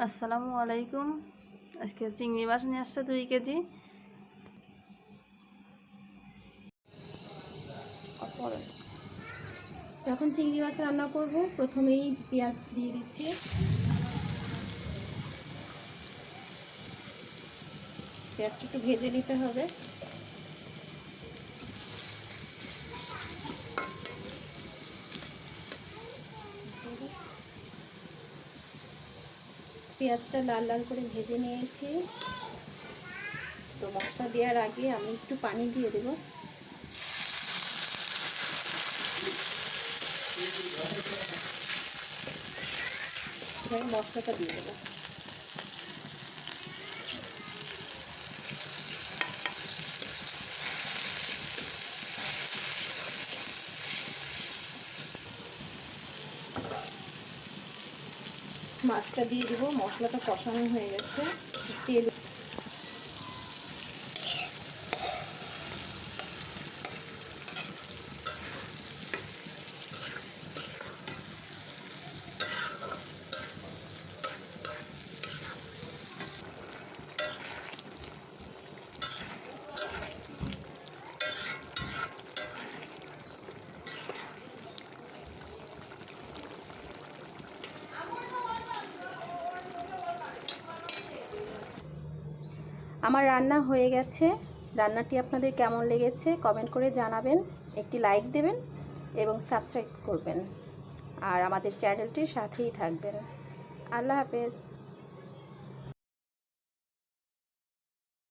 আসসালামু আলাইকুম। আজকে চিংড়ি মাছ নিয়ে আসছে 2 কেজি। যখন চিংড়ি মাছ রান্না করব প্রথমেই পেঁয়াজ দিয়ে দিচ্ছি। পেঁয়াজটা একটু ভেজে নিতে হবে। পেঁয়াজটা লাল লাল করে ভেজে নিয়েছি। তো মশলা দেওয়ার আগে আমি একটু পানি দিয়ে দেব। মশলাটা দিয়ে দেবো। মাছটা দিয়ে দিব। মশলাটা কষানো হয়ে গেছে। তেল আমার রান্না হয়ে গেছে। রান্নাটি আপনাদের কেমন লেগেছে কমেন্ট করে জানাবেন, একটি লাইক দেবেন এবং সাবস্ক্রাইব করবেন আর আমাদের চ্যানেলটির সাথেই থাকবেন। আল্লাহ হাফেজ।